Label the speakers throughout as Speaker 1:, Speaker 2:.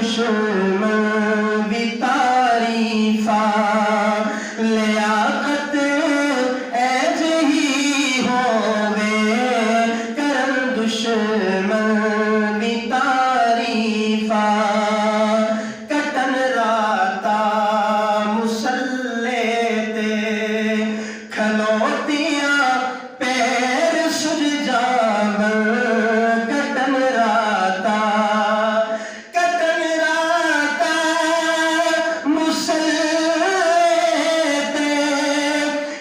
Speaker 1: دشمن بھی تعریفاں لیاقت ایج ہی ہووے کرن دشمن بھی تعریفاں کٹن راتا مسلے تے کھلوتیاں پیر سج جاون کٹن راتا مسلے تے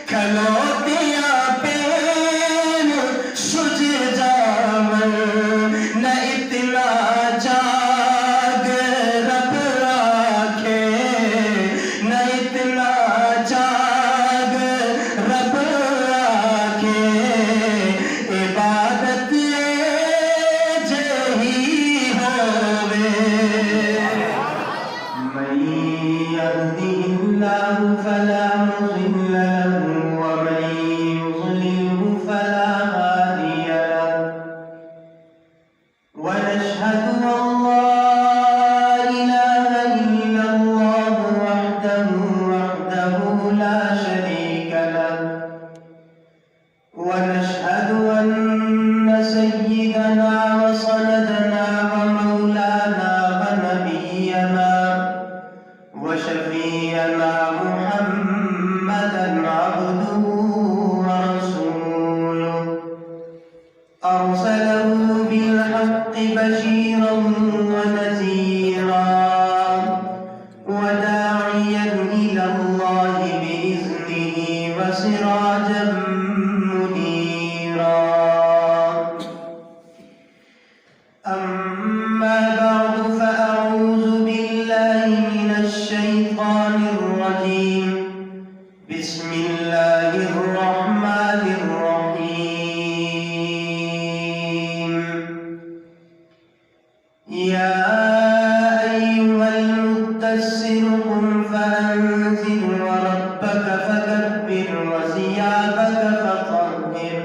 Speaker 1: کھلوتیاں پیر سج جاون نہ اتنا جاگ رب راکھے نہ اتنا جاگ رب راکھے عبادت جہی ہووے من يهده الله فلا مضل له ومن يضلله فلا هادي له ونشهد أن لا إله إلا الله وحده لا شريك له ونشهد أن سيدنا وسندنا ومولانا ونبينا وشفيعنا محمدا عبده ورسوله أرسله بالحق بشيرا ونذيرا وداعيا إلى الله بإذنه وسراجا منيرا أما بعد فأعوذ بالله من الشيطان الرجيم بسم الله الرحمن الرحيم يا أيها المدثر قم فأنذر وربك فكبر وثيابك فطهر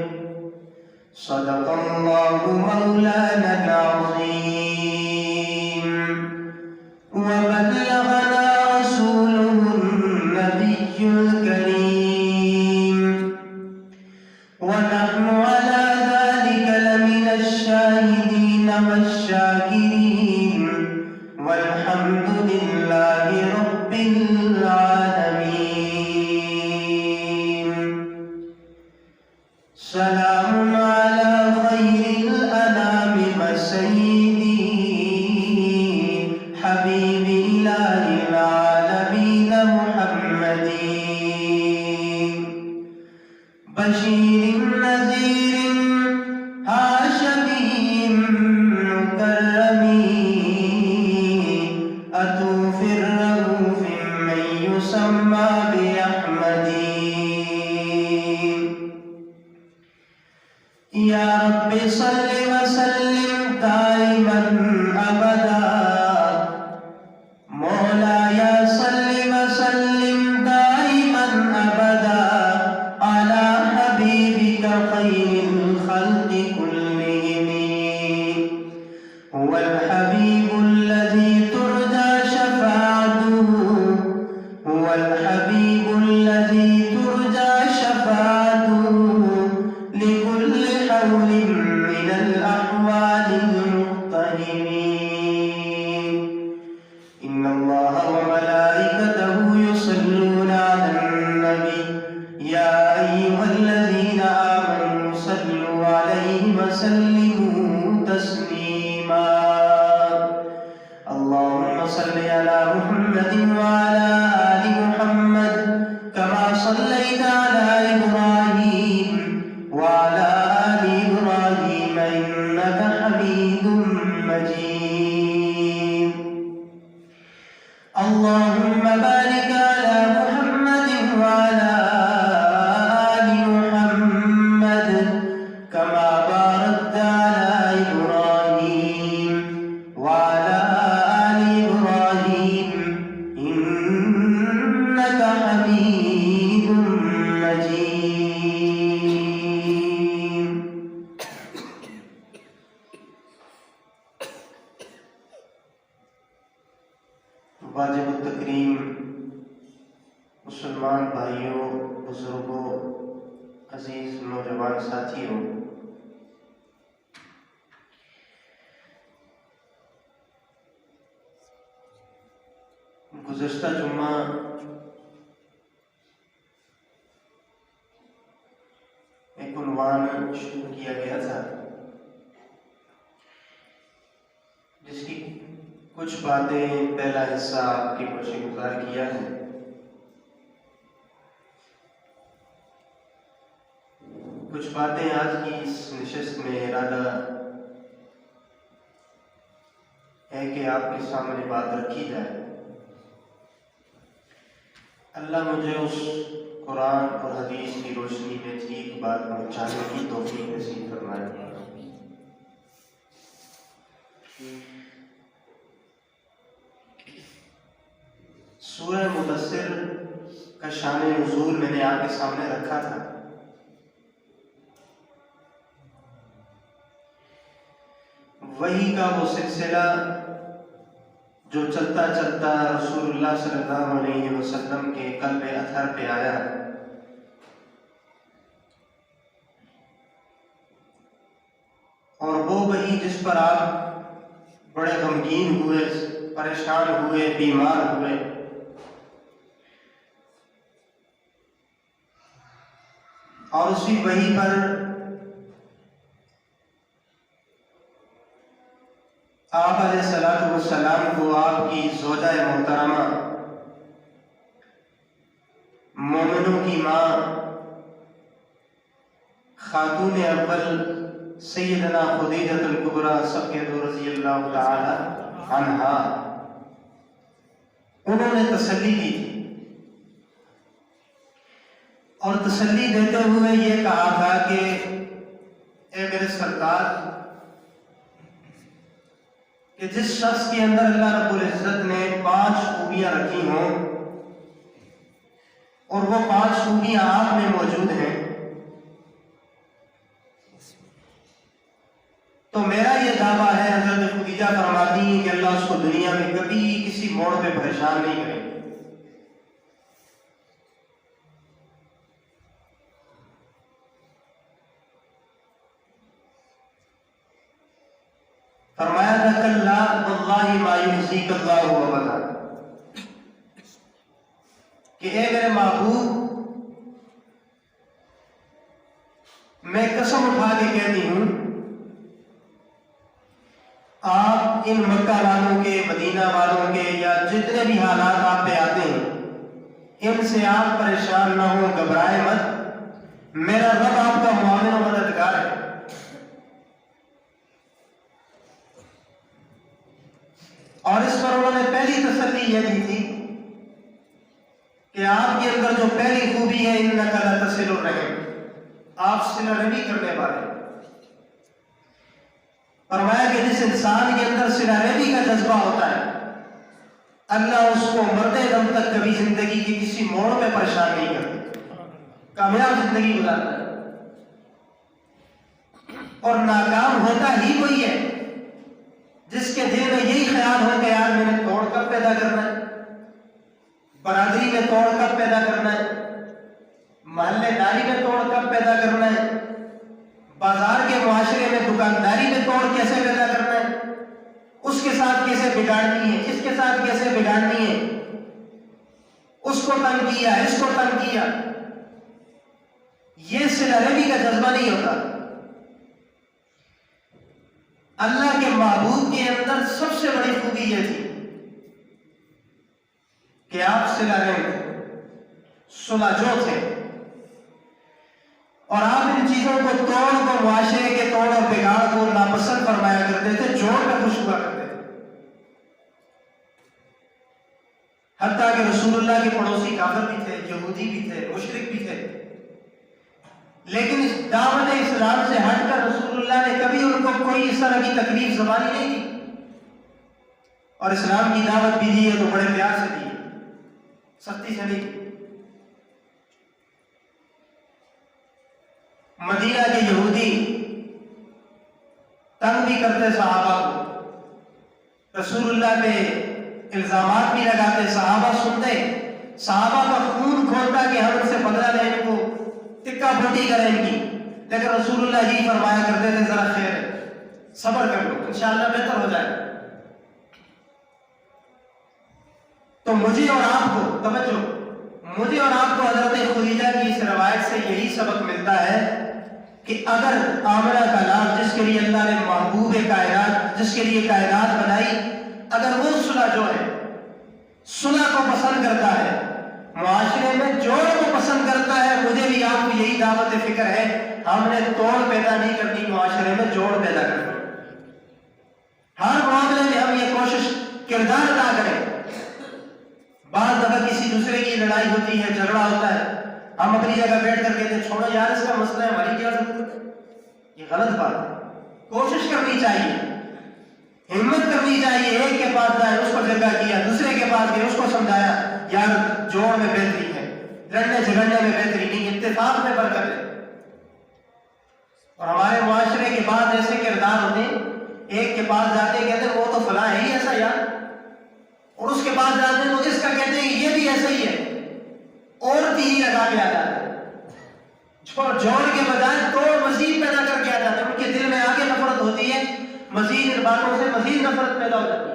Speaker 1: صدق الله مولانا العظيم وبلغنا رسوله النبي الكريم ونحن على ذلك لمن الشاهدين والشاكرين والحمد لله رب العالمين سلام على خير الأنام وسيدي حبيب إله العالمين محمد بشير نذير هاشمي مكرم أتوف الرؤوف من يسمى بأحمد يا رب صل وسلم دائما أبدا مولاي صل وسلم دائما أبدا على حبيبك خير الخلق كلهم هو الحبيب الذي ترجى شفاعته هو الحبيب الذي ترجى شفاعته لكل حول من الأحوال المقتهمين إن الله وملائكته يصلون على النبي يا أيها الذين آمنوا صلوا عليه وسلموا تسليما اللهم صل على محمد وعلى آل محمد كما صليت على إبراهيم وعلى آل إبراهيم إنك حميد مجيد اللهم بارك على محمد وعلى آل محمد كما باركت على إبراهيم وعلى آل إبراهيم إنك حميد مجيد واجب التکریم مسلمان بھائیوں، بزرگوں، عزیز نوجوان ساتھیوں، گزشتہ جمعہ ایک عنوان شروع کیا گیا تھا جس کی کچھ باتیں پہلا حصہ آپ کی گوشے گزار کیا ہے، کچھ باتیں آج کی اس نشست میں ارادہ ہے کہ آپ کے سامنے بات رکھی جائے۔ اللہ مجھے اس قرآن اور حدیث کی روشنی میں ٹھیک بات پہنچانے کی توفیق نصیب فرمائے۔ سورہ مدثر کا شان نزول میں نے آپ کے سامنے رکھا تھا۔ وحی کا وہ سلسلہ جو چلتا چلتا رسول اللہ صلی اللہ علیہ وسلم کے قلب اطہر پہ آیا، اور وہ وحی جس پر آپ بڑے غمگین ہوئے، پریشان ہوئے، بیمار ہوئے، اور اسی وحی پر آپ علیہ الصلوۃ والسلام کو آپ کی زوجہ محترمہ، مومنوں کی ماں، خاتون اول سیدنا خدیجہ الکبریٰ صفیہ رضی اللہ تعالی عنہا، انہوں نے تسلی دی تھی، اور تسلی دیتے ہوئے یہ کہا تھا کہ اے میرے سرکار، کہ جس شخص کے اندر اللہ رب العزت نے 5 خوبیاں رکھی ہوں اور وہ 5 خوبیاں آپ میں موجود ہیں، تو میرا یہ دعویٰ ہے، حضرت خدیجہ فرماتی ہیں کہ اللہ اس کو دنیا میں کبھی کسی موڑ پہ پریشان نہیں کرے۔ فرمایا تھا کلا واللہ ما یخزیک اللہ ابدا، کہ اے میرے محبوب، میں قسم اٹھا کے کہتی ہوں، آپ ان مکہ والوں کے، مدینہ والوں کے، یا جتنے بھی حالات آپ پہ آتے ہیں، ان سے آپ پریشان نہ ہوں، گھبرائے مت، میرا رب آپ کا معاون و مددگار ہے۔ اور اس پر انہوں نے پہلی تسلی یہ دی تھی کہ آپ کے اندر جو پہلی خوبی ہے، انک لتصل الرحم، آپ صلہ رحمی کرنے والے۔ فرمایا کہ جس انسان کے اندر صلہ رحمی کا جذبہ ہوتا ہے، اللہ اس کو مرتے دم تک کبھی زندگی کی کسی موڑ پہ پریشان نہیں کرتا، کامیاب زندگی گزارتا ہے۔ اور ناکام ہوتا ہی وہی ہے جس کے دل میں یہی خیال ہو کہ یار میں نے توڑ کب پیدا کرنا ہے، برادری میں توڑ کب پیدا کرنا ہے، محلے داری میں توڑ کب پیدا کرنا ہے، بازار کے معاشرے میں دکانداری میں توڑ کیسے پیدا کرنا ہے، اس کے ساتھ کیسے بگاڑنی ہے، اس کے ساتھ کیسے بگاڑنی ہے، اس کو تنگ کیا، اس کو تنگ کیا، یہ صلہ رحمی کا جذبہ نہیں ہوتا۔ اللہ کے محبوب کے اندر سب سے بڑی خوبی یہ تھی کہ آپ صلہ رحم تھے، صلح جو تھے، اور آپ ان چیزوں کو توڑ کو، معاشرے کے توڑ اور بگاڑ کو ناپسند فرمایا کرتے تھے، جوڑ میں خوش ہوا کرتے تھے۔ حتیٰ کہ رسول اللہ کے پڑوسی کافر بھی تھے، یہودی بھی تھے، مشرک بھی تھے، لیکن اس دعوت اسلام سے ہٹ کر رسول اللہ نے کبھی ان کو کوئی اس طرح کی تکلیف زبانی نہیں دی، اور اسلام کی دعوت بھی دی ہے تو بڑے پیار سے دی، سختی سے نہیں۔ مدینہ کے یہودی تنگ بھی کرتے صحابہ کو، رسول اللہ پہ الزامات بھی لگاتے، صحابہ سنتے، صحابہ کا خون کھولتا کہ ہم ان سے بدلہ لیں، ان کو ٹکا پھوٹی کریں ان کی، لیکن رسول اللہ جی فرمایا کرتے تھے ذرا خیر ہے، صبر کر لو انشاءاللہ بہتر ہو جائے گا۔ تو مجھے اور آپ کو توجہ، مجھے اور آپ کو حضرت خدیجہ کی اس روایت سے یہی سبق ملتا ہے کہ اگر آمنہ کا نام جس کے لیے اللہ نے محبوب کائنات، جس کے لیے کائنات بنائی، اگر وہ صلح جو ہے صلح کو پسند کرتا ہے، معاشرے میں جوڑ کو پسند کرتا ہے، مجھے بھی آپ کو یہی دعوت فکر ہے، ہم نے توڑ پیدا نہیں کرنی، معاشرے میں جوڑ پیدا کرنا۔ ہر معاملے میں ہم یہ کوشش کردار ادا کریں۔ بعض دفعہ کسی دوسرے کی لڑائی ہوتی ہے، جھگڑا ہوتا ہے، ہم اپنی جگہ بیٹھ کر کہتے ہیں چھوڑو یار اس کا مسئلہ ہے، ہماری کیا ضرورت ہے، یہ غلط بات ہے۔ کوشش کرنی چاہیے، ہمت کرنی چاہیے، ایک کے پاس جائے اس کو جگہ کیا، دوسرے کے پاس گئے اس کو سمجھایا، یار جوڑ میں بہتری ہے، لڑنے جھگڑنے میں بہتری نہیں، اتفاق میں برکت ہے۔ اور ہمارے معاشرے کے بعد ایسے کردار ہوتے ہیں، ایک کے پاس جاتے کہتے ہیں وہ تو فلاں ہے ہی ایسا یار، اور اس کے پاس جاتے ہیں تو اس کا کہتے ہیں یہ بھی ایسا ہی ہے، اور تیری لگا کے آ جاتے ہیں، جوڑ کے بجائے توڑ مزید پیدا کر کے آ جاتے ہیں، ان کے دل میں آگے نفرت ہوتی ہے، مزید ان باتوں سے مزید نفرت پیدا ہو جاتی ہے۔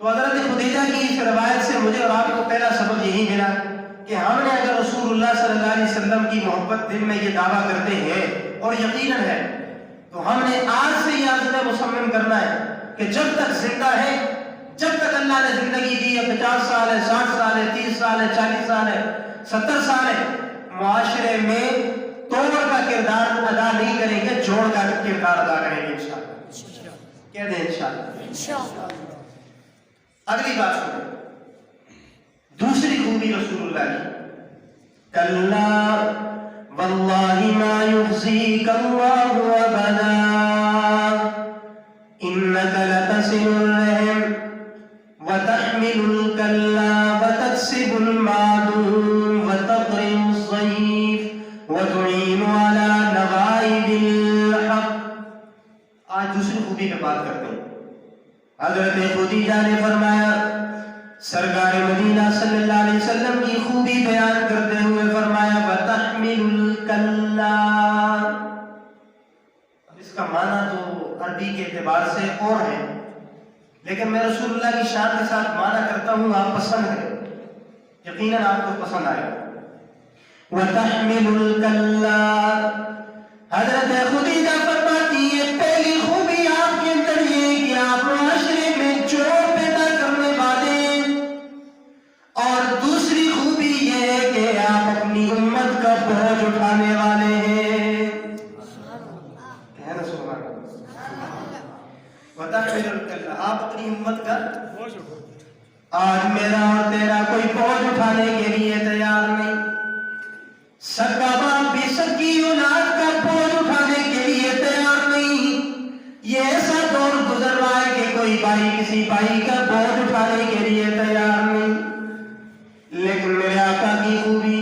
Speaker 1: تو حضرت خدیجہ کی اس روایت سے مجھے اور آپ کو پہلا سبق یہی ملا کہ ہم نے اگر رسول اللہ صلی اللہ علیہ وسلم کی محبت دل میں یہ دعویٰ کرتے ہیں اور یقیناً ہے، تو ہم نے آج سے یہ عزم مصمم کرنا ہے کہ جب تک زندہ ہے، جب تک اللہ نے زندگی دی ہے، 50 سال ہے، 60 سال ہے، 30 سال ہے، 40 سال ہے، 70 سال ہے، معاشرے میں توڑ کا کردار ادا نہیں کریں گے، جوڑ کا کردار ادا کریں گے انشاءاللہ۔ کہہ دیں انشاءاللہ۔ اگلی بات سنیں، دوسری خوبی رسول اللہ کی، کلا واللہ ما یخزیک اللہ ابدا انک لتصل الرحم وتحمل الکلا وتکسب المعدوم وتقرئ الضیف وتعین علی نوائب الحق۔ آج دوسری خوبی پہ بات کرتے ہیں۔ حضرت خدیجہ نے فرمایا، سرکار مدینہ صلی اللہ علیہ وسلم کی خوبی بیان کرتے ہوئے فرمایا وَتَحْمِلُ الْكَلَّا۔ اب اس کا معنی تو عربی کے اعتبار سے اور ہے، لیکن میں رسول اللہ کی شان کے ساتھ معنی کرتا ہوں، آپ پسند کریں، یقیناً آپ کو پسند آئے گا۔ وَتَحْمِلُ الْكَلَّا، حضرت خدیجہ فرماتی ہے پہلی خوبی آپ کے اندر یہ کہ آپ معاشرے میں جوڑ پیدا کرنے والے، اور دوسری خوبی یہ ہے کہ آپ اپنی امت کا بوجھ اٹھانے والے ہیں۔ وَتَحْمِلُ الْكَلَّا، آپ اپنی امت کا بوجھ اٹھاؤ۔ آج میرا اور تیرا کوئی بوجھ اٹھانے کے لیے تیار نہیں، سگا باپ بھی سگی اولاد کا بوجھ اٹھانے کے لیے تیار نہیں۔ یہ ایسا دور گزر رہا ہے کہ کوئی بھائی کسی بھائی کا بوجھ اٹھانے کے لیے تیار نہیں۔ لیکن میرے آقا کی خوبی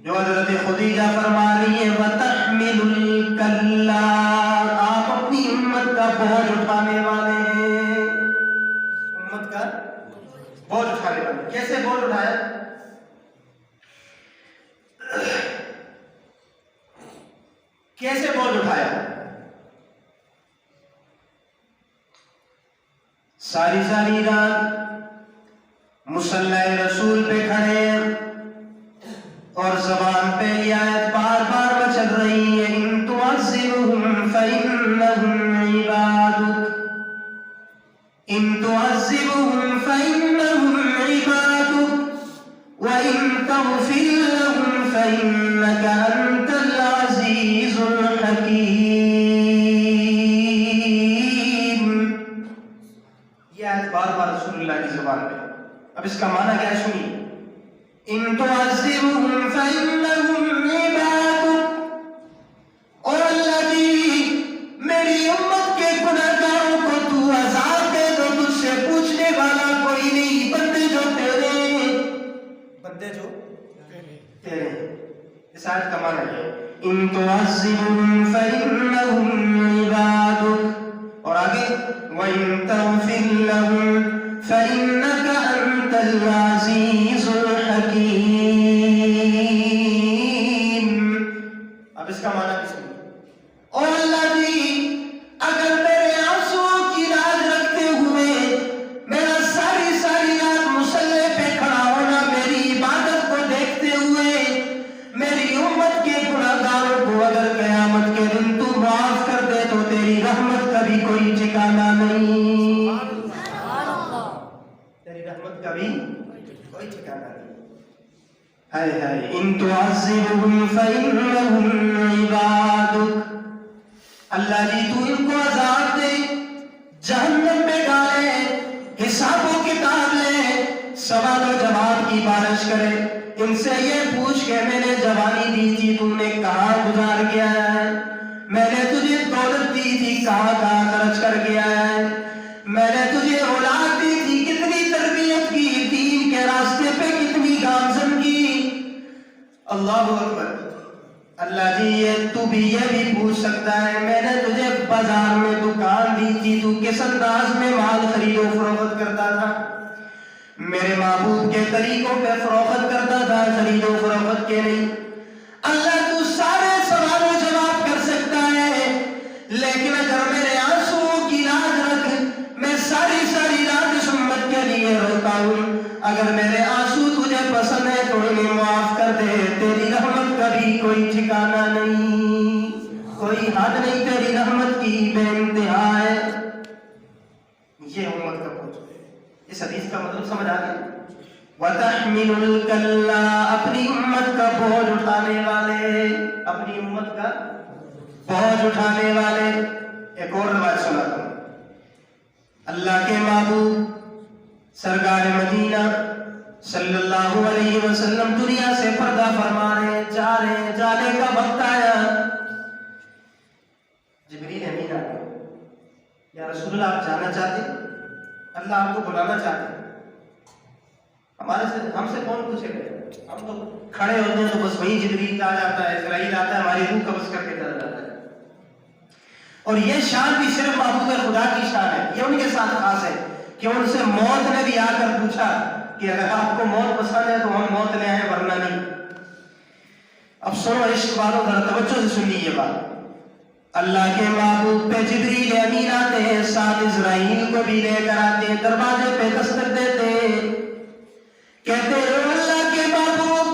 Speaker 1: جو حضرت خدیجہ فرما رہی ہے وَتَحْمِلُ الْكَلَّا، آپ اپنی امت کا بوجھ اٹھانے والے ہیں، امت کا بوجھ اٹھانے والے۔ کیسے بوجھ اٹھایا؟ کیسے بوجھ اٹھایا؟ ساری ساری رات مصلی رسول پہ کھڑے ہیں اور زبان پہ یہ آیت بار بار چل رہی ہے، ان تعذبهم فإنهم عبادك، ان تعذبهم فإنهم عبادك وإن تغفر لهم فإنك أنت العزيز الحكيم۔ یہ آیت بار بار رسول اللہ کی زبان پہ، اب اس کا معنی کیا ہے سنیے، ان تعذبهم فإنهم عبادك، اور اللہ کی میری امت کے گناہگاروں کو تو عذاب دے تو تجھ سے پوچھنے والا کوئی نہیں، بندے جو تیرے، بندے جو تیرے۔ اس آیت کا معنی ہے ان تعذبهم فإنهم عبادك، اور آگے وَإِن تَغْفِرْ العزیز الحکیم. اب اس کا معنی کس میں؟ او اللہ جی، اگر میرے آنسو کی لاج رکھتے ہوئے میرا ساری رات مصلی پہ کھڑا ہونا، میری عبادت کو دیکھتے ہوئے میری امت کے گناہگاروں کو اگر قیامت کے دن تو معاف کر دے تو تیری رحمت کا بھی کوئی ٹھکانہ نہیں. تیری رحمت کا بھی کوئی ٹھکانہ نہیں. ہائے ہائے، ان تعذبهم فإنهم عبادک. اللہ جی تو ان کو عذاب دے، جہنم میں ڈالے، حساب و کتاب لے، سوال و جواب کی بارش کرے. ان سے یہ پوچھ کے میں نے جوانی دی تھی تو نے کہاں گزار گیا ہے؟ میں نے تجھے دولت دی تھی کہاں خرچ کر گیا ہے؟ میں نے تجھے اولاد دی تھی کتنی تربیت کی، دین کے راستے پہ کتنی گامزن کی. اللہ اکبر. اللہ جی تو بھی یہ بھی پوچھ سکتا ہے میں نے تجھے بازار میں دکان دی تھی تو کس انداز میں مال خرید و فروخت کرتا تھا؟ میرے محبوب کے طریقوں پہ فروخت کرتا تھا، خرید و فروخت کے نہیں. اللہ تو سارے سوال و جواب کر سکتا ہے، لیکن اگر میرے آنسو کی لاج رکھ، میں ساری رات اس امت کے لیے روتا ہوں. اگر میرے آنسو تجھے پسند ہے تو انہیں معاف کر دے. تیری رحمت کا بھی کوئی ٹھکانہ نہیں، کوئی حد نہیں، تیری رحمت کی بے انتہا ہے. یہ امت کا پہنچ ہے. اس حدیث کا مطلب سمجھ آ گیا؟ وَتَحْمِلُ الْكَلَّا، اپنی امت کا بوجھ اٹھانے والے، اپنی امت کا بوجھ اٹھانے والے. ایک اور روایت سناتا ہوں. اللہ کے محبوب سرکار مدینہ صلی اللہ علیہ وسلم دنیا سے پردہ فرما رہے ہیں، جانے کا وقت آیا. جبریل امین آ گئے. یا رسول اللہ آپ جانا چاہتے ہیں؟ اللہ آپ کو بلانا چاہتے ہیں. ہم سے کون پوچھے گا؟ ہم تو کھڑے ہوتے ہیں تو بس وہی جبریل آ جاتا ہے، اسرائیل آتا ہے، ہماری روح قبض کر کے چلا جاتا ہے. اور یہ شان بھی صرف محبوب خدا کی شان ہے. یہ ان کے ساتھ خاص ہے کہ ان سے موت نے بھی آ کر پوچھا کہ اگر آپ کو موت پسند ہے تو ہم موت لے آئیں ورنہ نہیں. اب سنو عشق والوں، ذرا توجہ سے سنیے یہ بات. اللہ کے محبوب پہ جبریل امین آتے ہیں، ساتھ اسرائیل کو بھی لے کر آتے ہیں، دروازے پہ دستک دیتے ہیں، کہتے ہیں اللہ کے محبوب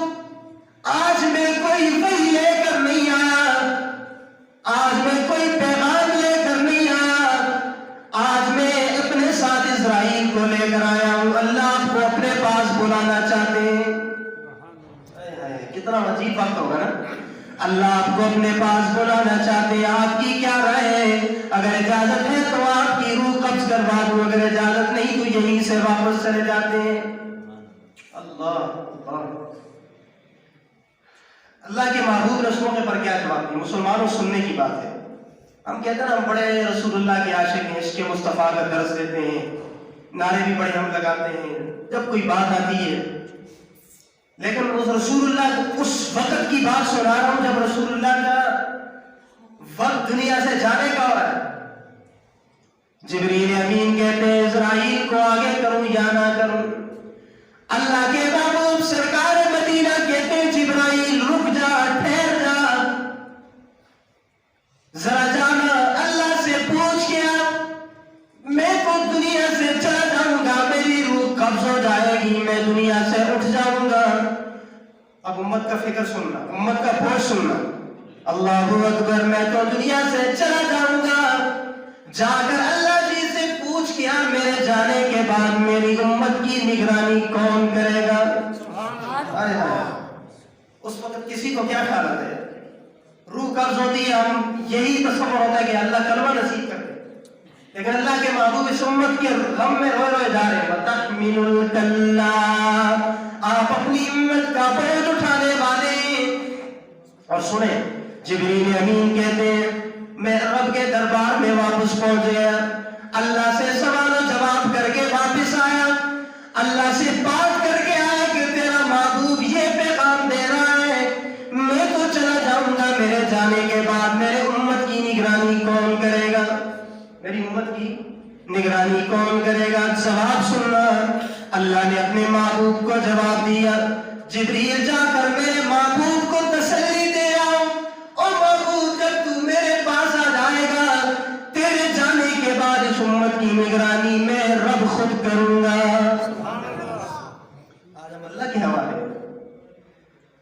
Speaker 1: آج میں کوئی وحی لے کر نہیں آیا، آج میں کوئی پیغام لے کر نہیں آیا، آج میں اپنے ساتھ اسرائیل کو لے کر آیا ہوں. اللہ آپ کو اپنے پاس بلانا چاہتے ہیں. کتنا عجیب وقت ہوگا نا. اللہ آپ کو اپنے پاس بلانا چاہتے ہیں. آپ کی کیا رائے ہے؟ اگر اجازت ہے تو آپ کی روح قبض کروا دوں، اگر اجازت نہیں تو یہیں سے واپس چلے جاتے ہیں. اللہ اللہ کے محبوب نے اس موقع پر کیا جواب دیا؟ مسلمانوں سننے کی بات ہے. ہم کہتے ہیں نا ہم بڑے رسول اللہ کے عاشق ہیں، عشق مصطفیٰ کا درس دیتے ہیں، نعرے بھی بڑے ہم لگاتے ہیں جب کوئی بات آتی ہے. لیکن اس رسول اللہ اس وقت کی بات سنا رہا ہوں جب رسول اللہ کا وقت دنیا سے جانے کا ہو رہا ہے. جبریل امین کہتے ہیں اسرائیل کو آگے کروں یا نہ کروں؟ اللہ کے محبوب سرکار مدینہ کہتے ہیں جبرائیل رک جا، ٹھہر جا، ذرا جانا اللہ سے پوچھ کیا. میں تو دنیا سے چلا جاؤں گا، میری روح قبض ہو جائے گی، میں دنیا سے اٹھ جاؤں گا. اب امت کا فکر سننا، امت کا بوجھ سننا. اللہ اکبر، میں تو دنیا سے چلا جاؤں گا، جا کر اللہ جی سے پوچھ کیا میرے جانے کے بعد میری امت کی نگرانی کون کرے گا؟ اس وقت کسی کو کیا خیال آتا ہے؟ روح قبض ہوتی ہے، ہم یہی تصور ہوتا ہے کہ اللہ کلمہ نصیب کر دے. لیکن اللہ کے محبوب اس امت کے غم میں روئے روئے جا رہے ہیں. وَتَحْمِلُ الْكَلَّا، آپ اپنی امت کا بوجھ اٹھانے والے. اور سنیں جبریل امین کہتے ہیں میں رب کے دربار میں واپس پہنچ گیا، اللہ سے سوال و جواب کر کے واپس آیا، اللہ سے بات کر کے آیا کہ تیرا محبوب یہ پیغام دے رہا ہے میں تو چلا جاؤں گا، میرے جانے کے بعد میرے امت کی نگرانی کون کرے گا؟ میری امت کی نگرانی کون کرے گا؟ جواب سننا، اللہ نے اپنے محبوب کو جواب دیا، جبریل جا کر میرے محبوب کو تسلی دے آؤ، او محبوب جب تو میرے پاس آ جائے گا تیرے جانے کے بعد اس امت کی نگرانی میں رب خود کروں گا۔ آج ہم اللہ کے حوالے،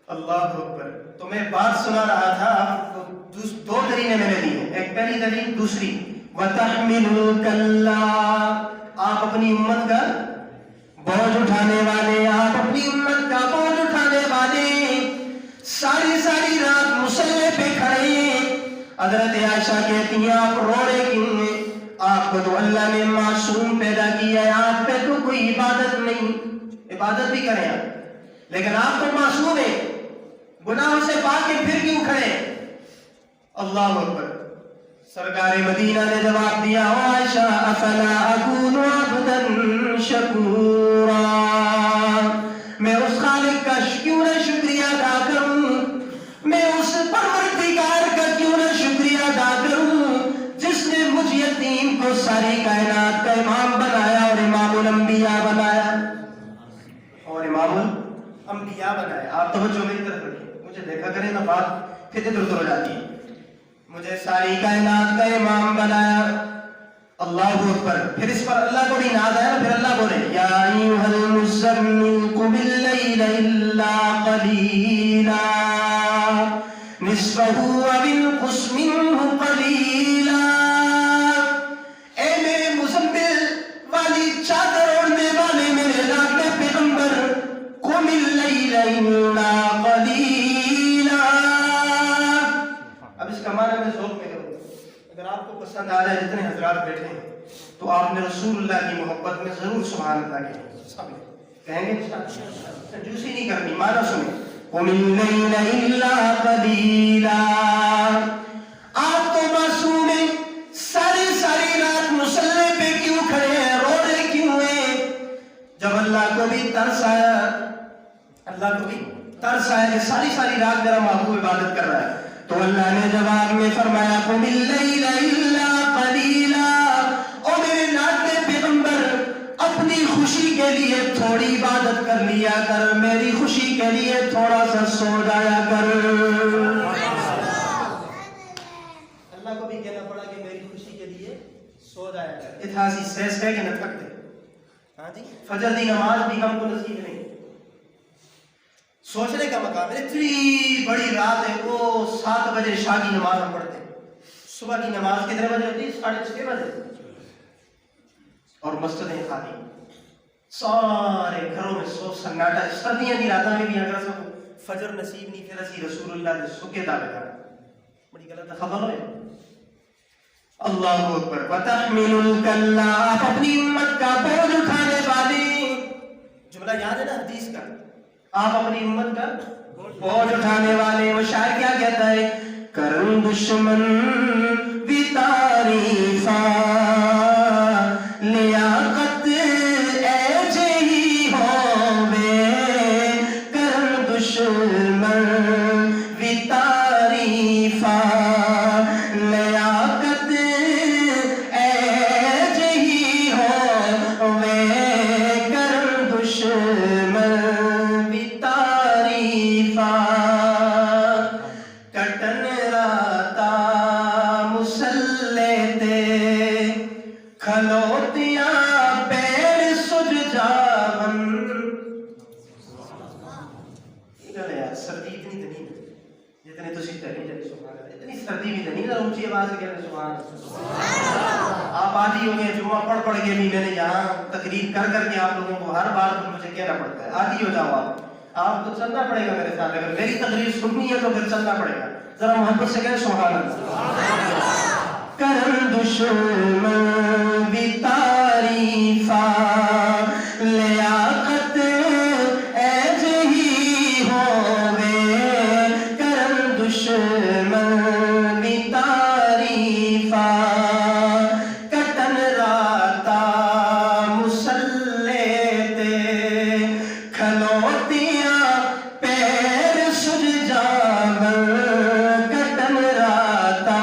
Speaker 1: اللہ اکبر۔ تو میں بات سنا رہا تھا آپ کو، دو دلیلیں میں نے دی ہیں، ایک پہلی دلیل، دوسری وَتَحْمِلُ كَلَّا، آپ اپنی امت کا بوجھ اٹھانے والے، آپ اپنی امت کا بوجھ اٹھانے والے، ساری ساری رات مصلے پہ کھڑے۔ حضرت عائشہ کہتی ہیں آپ رو رہے کیوں ہیں؟ آپ کو تو اللہ نے معصوم پیدا کیا ہے، آپ پہ تو کوئی عبادت نہیں، عبادت بھی کریں آپ، لیکن آپ تو معصوم ہیں، گناہوں سے پاک ہیں، پھر کیوں کھڑے؟ اللہ اکبر۔ سرکار مدینہ نے جواب دیا، عائشہ افلا اکون عبدا شکورا، میں اس خالق کا کیوں نہ شکریہ ادا کروں، میں اس پروردگار کا کیوں نہ شکریہ ادا کروں جس نے مجھ یتیم کو ساری کائنات کا امام بنایا اور امام الانبیاء بنایا، اور امام الانبیاء بنایا۔ آپ توجہ میری طرف رکھیں، مجھے دیکھا کریں نا، بات پھر ادھر ادھر ہو جاتی ہے۔ مجھے ساری کائنات کا امام بنایا، اللہ اکبر۔ پھر اس پر اللہ کو بھی ناز آیا، پھر اللہ بولے یا ایھا المزمل قم اللیل الا قلیلا نصفہ او انقص منہ قلیلا، اے میرے مزمل والی چادر اوڑھنے والے میرے لاڈلے پیغمبر، قم اللیل الا قلیلا۔ اب اس کا معنی میں ذوق میں کروں، اگر آپ کو پسند آ جائے، جتنے حضرات بیٹھے ہیں تو آپ نے رسول اللہ کی محبت میں ضرور سبحان اللہ کہیں گے، کنجوسی نہیں کرنی، معنی سنیں، قم اللیل الا قلیلا۔ آپ تو معصوم ہیں، ساری ساری رات مصلے پہ کیوں کھڑے ہیں، رو رہے کیوں ہیں؟ جب اللہ کو بھی ترس آیا، اللہ کو بھی ترس آیا کہ ساری ساری رات میرا محبوب عبادت کر رہا ہے، تو اللہ نے جواب میں فرمایا قم اللیل الا قلیلا، او میرے لاڈلے پیغمبر اپنی خوشی کے لیے تھوڑی عبادت کر لیا کر، میری خوشی کے لیے تھوڑا سا سو جایا کر۔ اللہ کو بھی کہنا پڑا کہ میری خوشی کے لیے سو جایا کر۔ اتہاسی سیس ہے کہ نہ تھک دے، ہاں جی، فجر دی نماز بھی ہم کو نصیب نہیں، سوچنے کا مقام ہے۔ اتنی بڑی رات ہے، وہ 7 بجے شاہ کی نماز ہم پڑھتے ہیں، صبح کی نماز کتنے بجے ہوتی ہے؟ 6:30 بجے، اور مسجدیں خالی، سارے گھروں میں سو سناٹا۔ سردیاں کی راتوں میں بھی اگر سب فجر نصیب نہیں، پھر اسی رسول اللہ نے سکے دعوے دار، بڑی غلط خبر ہے۔ اللہ اکبر۔ وَتَحْمِلُ الْكَلَّا، آپ اپنی امت کا بوجھ اٹھانے والے، جملہ یاد ہے نا حدیث کا، آپ اپنی امت کا بوجھ اٹھانے والے۔ وہ شاعر کیا کہتا ہے، کرن دشمن بھی تعریفاں لیاقت ایج ہی ہووے، کرن دشمن بھی تعریفاں لیاقت ایج ہی ہووے، کرن دشمن کٹن راتا مسلے تے کھلوتیاں پیر سج جاون۔ سردی اتنی تو نہیں، جتنے تسی کہنے جائے سبحان اللہ، اتنی سردی بھی نہیں نا، اونچی آواز سے کہنے سبحان اللہ۔ آپ عادی ہو گئے، جمعہ پڑھ پڑھ کے بھی میں نے یہاں تقریر کر کر کے آپ لوگوں کو ہر بار مجھے کہنا پڑتا ہے، عادی ہو جاؤ آپ، آپ کو چلنا پڑے گا میرے ساتھ، اگر میری تقریر سننی ہے تو پھر چلنا پڑے گا۔ ذرا محبت سے کہیں سبحان اللہ۔ کرن دشمن بھی تعریفاں لیاقت ایج ہی ہووے، کرن دشمن بھی تعریفاں کٹن راتا مسلے تے کھلوتیاں پیر سج جاون، کٹن راتا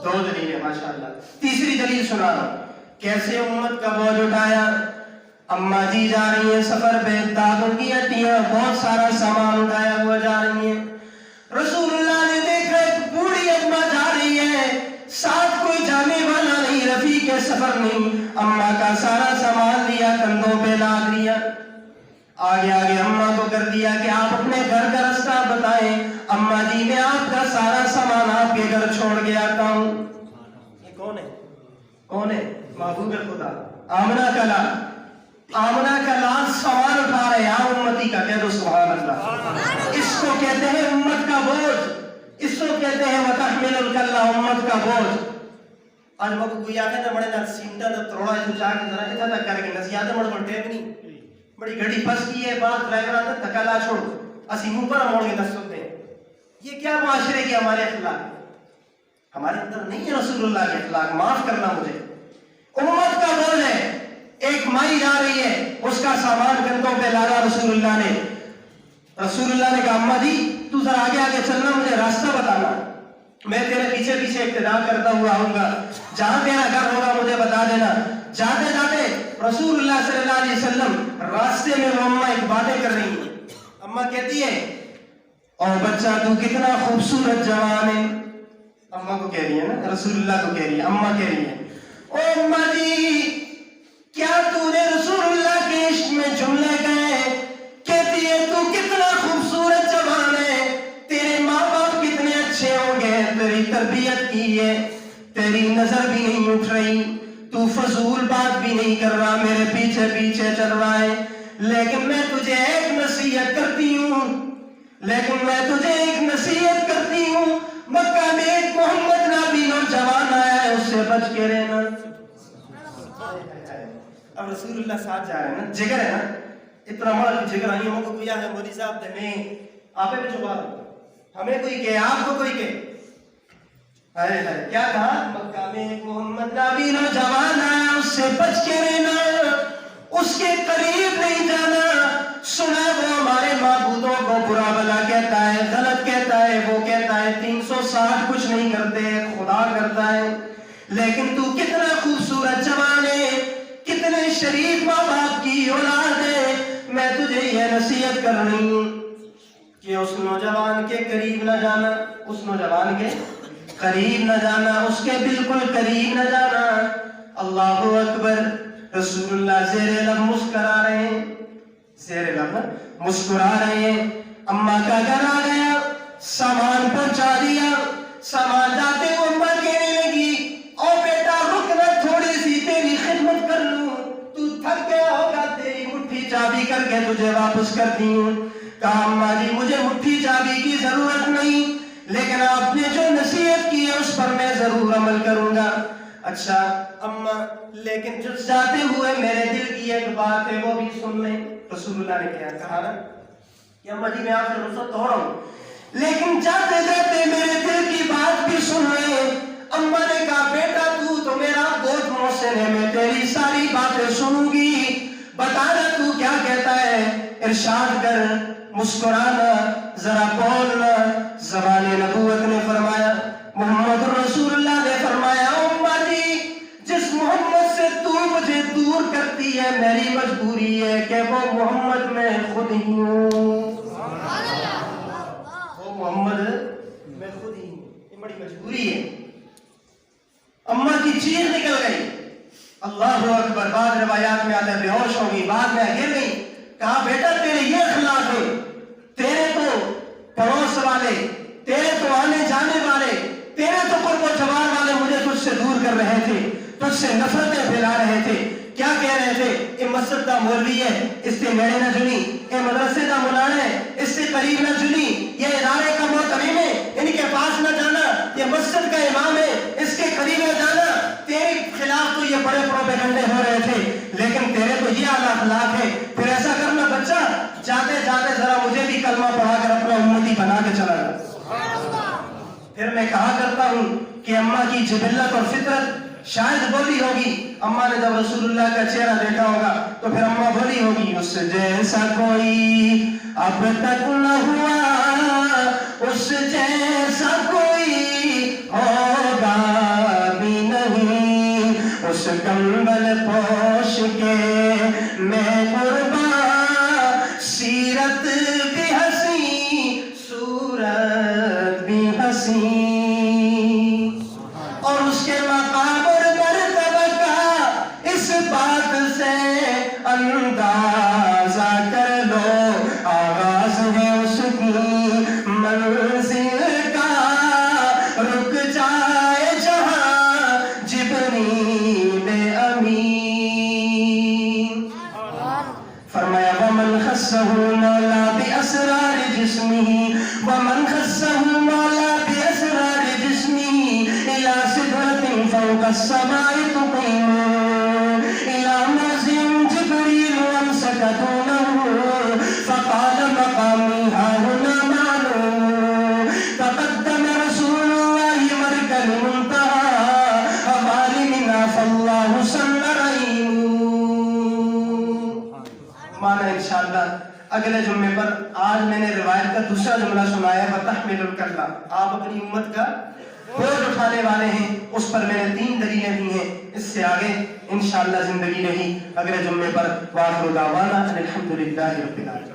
Speaker 1: دو دلیلیں ماشاءاللہ. تیسری دلیل سنا رہا ہوں کیسے امت کا بوجھ اٹھایا. اماں جی جا رہی ہیں سفر پہ, دانتوں کی ہڈیاں بہت سارا سامان اٹھایا ہوا جا رہی ہیں. رسول اللہ نے دیکھا ایک بوڑھی اماں جا رہی ہے, ساتھ کوئی جانے والا نہیں, رفیق سفر نہیں. اماں کا سارا سامان لیا, کندھوں پہ لاد لیا, آگے آگے اماں کو کر دیا کہ آپ اپنے گھر کا رستہ بتائیں. اماں جی میں آپ کا سارا سامان آپ کے گھر چھوڑ کے آتا ہوں. یہ کون ہے؟ کون ہے؟ محبوب خدا آمنہ کا لال. آمنہ کا لال سوال اٹھا رہے ہیں امتی کا. کہہ دو سبحان اللہ. اس کو کہتے ہیں امت کا بوجھ, اس کو کہتے ہیں وتحمل الکلہ, امت کا بوجھ. آج مکو کوئی آتے نا بڑے نال سیمٹا دا تروڑا ہے تو چاہ کے ذرا اتنا تک کر کے نصیحتیں مڑ مڑ ٹیپ نہیں. بڑی گھڑی پھنس کی ہے, بعد ڈرائیور آتا تھکا لا چھوڑ, اسی منہ پر موڑ کے دس سکتے ہیں. یہ کیا معاشرے کی ہمارے اخلاق؟ ہمارے اندر نہیں ہے رسول اللہ کے اخلاق. معاف کرنا مجھے, امت کا بوجھ ہے. ایک مائی جا رہی ہے, اس کا سامان کندھوں پہ لادا رسول اللہ نے. رسول اللہ نے کہا اماں جی تو ذرا آگے آگے چلنا, مجھے راستہ بتانا, میں تیرے پیچھے پیچھے اقتدا کرتا ہوا آؤں گا, جہاں تیرا گھر ہوگا مجھے بتا دینا. جاتے جاتے رسول اللہ صلی اللہ علیہ وسلم راستے میں وہ اماں ایک باتیں کر رہی ہیں. اماں کہتی ہے او بچہ تو کتنا خوبصورت جوان ہے. اماں کو کہہ رہی ہے نا, رسول اللہ کو کہہ رہی ہے. اماں کہہ رہی ہے او اماں جی کیا تو نے رسول اللہ کے عشق میں جملے گئے. کہتی ہے تو کتنا خوبصورت جوان ہے, تیرے ماں باپ کتنے اچھے ہوں گے, تیری تربیت کی ہے, تیری نظر بھی نہیں اٹھ رہی, تو فضول بات بھی نہیں کر رہا, میرے پیچھے پیچھے چل رہا ہے. لیکن میں تجھے ایک نصیحت کرتی ہوں, لیکن میں تجھے ایک نصیحت کرتی ہوں, مکہ میں ایک محمد نبی نوجوان آیا ہے, اس سے بچ کے رہنا. اب رسول اللہ ساتھ جا رہے ہیں نا, جگر ہے نا, اتنا بڑا جگر آئی ہم کو کوئی ہے مولی صاحب دے میں آپ پہ چھپا دو, ہمیں کوئی کہے آپ کو کوئی کہے. کیا کہا مکہ میں ایک محمد نبی نوجوان آیا, اس سے بچ کے رہنا, اس کے قریب نہیں جانا. سنا وہ ہمارے معبودوں کو برا بلا کہتا ہے, غلط کہتا ہے, وہ کہتا ہے 360 کچھ نہیں کرتے, خدا کرتا ہے. لیکن تو کتنا خوبصورت جوان ہے, کتنے شریف ماں باپ کی اولاد ہے, میں تجھے یہ نصیحت کر رہی ہوں کہ اس نوجوان کے قریب نہ جانا, اس نوجوان کے قریب نہ جانا, اس کے بالکل قریب نہ جانا. اللہ اکبر. رسول اللہ زیر لب مسکرا رہے ہیں, زیر لب مسکرا رہے ہیں. اماں کا گھر آ گیا, سامان پہنچا دیا. سامان جاتے وہ اماں کہنے لگی او بیٹا رکنا, تھوڑی سی تیری خدمت کر لوں, تو تھک گیا ہوگا, تیری مٹھی چابی کر کے تجھے واپس کرتی ہوں. کہا اماں جی مجھے مٹھی چابی کی ضرورت نہیں, لیکن آپ نے جو نصیحت کی ہے اس پر میں ضرور عمل کروں گا. اچھا اماں, لیکن جو جاتے ہوئے میرے دل کی ایک بات ہے وہ بھی سن لیں. رسول اللہ نے کیا کہا نا کہ اماں جی میں آپ سے رخصت ہو رہا ہوں, لیکن جاتے جاتے میرے دل کی بات بھی سن لیں. اماں نے کہا بیٹا تو میرا بہت محسن ہے, میں تیری ساری باتیں سنوں گی, بتانا تو کیا کہتا ہے, ارشاد کر. مسکرانا, ذرا بولنا. زبان نبوت نے فرمایا, محمد رسول اللہ نے فرمایا اماں جی جس محمد سے تو مجھے دور کرتی ہے میری مجبوری ہے کہ وہ محمد میں خود ہی ہوں. وہ محمد میں خود ہی ہوں, یہ بڑی مجبوری ہے. اماں کی چیخ نکل گئی. اللہ اکبر. بعض روایات میں آتا ہے بے ہوش ہو گئی, بعد میں گر گئی. کہا بیٹا تیرے یہ اخلاق ہے, تیرے تو پڑوس والے, تیرے تو آنے جانے والے, تیرے تو قرب و جوار والے مجھے تجھ سے دور کر رہے تھے, تجھ سے نفرتیں پھیلا رہے تھے. کیا کہہ رہے تھے, یہ مسجد کا مولوی ہے, اس سے میرے نہ جنی, یہ مدرسے کا مولانا ہے, اس سے قریب نہ جنی, یہ ادارے کا محترم ہے, ان کے پاس نہ جانا, یہ مسجد کا امام ہے, اس کے قریب نہ جانا. تیرے خلاف تو یہ بڑے پروپیگنڈے ہو رہے تھے, لیکن تیرے تو یہ اعلیٰ اخلاق ہے. پھر ایسا کرنا بچہ, جاتے جاتے ذرا مجھے بھی کلمہ پڑھا کر اپنا امتی بنا کے چلا جا. پھر میں کہا کرتا ہوں کہ اماں کی جبلت اور فطرت شاید بولی ہوگی. اماں نے جب رسول اللہ کا چہرہ دیکھا ہوگا تو پھر اماں بولی ہوگی اس جیسا کوئی اب تک نہ ہوا, اس جیسا کوئی ہوگا کمبل پوش کے میں قربان، سیرت بھی حسین صورت بھی حسین، اور اس کے مقام اور مرتبہ کا اس بات سے اندازہ کر لو، آغاز ہے اس کی منزل کا، رک جائے جہاں جبریل امین۔ فرمایا ومن خصہ مولا باسرار جسمہ، ومن خصہ مولا باسرار جسمہ الى سدرۃ فوق السماء تقیم، الى معزم جبریل وامسک دونه فقال مقامی هاہنا معلوم، تقدم رسول اللہ مرکا المنتہى ظالمنا فاللہ سن رحیم۔ مانا انشاءاللہ اگلے جمعے پر۔ آج میں نے روایت کا دوسرا جملہ سنایا وَتَحْمِلُ الْكَلَّةَ، آپ اپنی امت کا بوجھ اٹھانے والے ہیں، اس پر میں نے 3 دلیلیں دی ہیں، اس سے آگے انشاءاللہ زندگی رہی۔ اگلے جمعے پر وآخر دعوانا الحمدللہ رب العالمین۔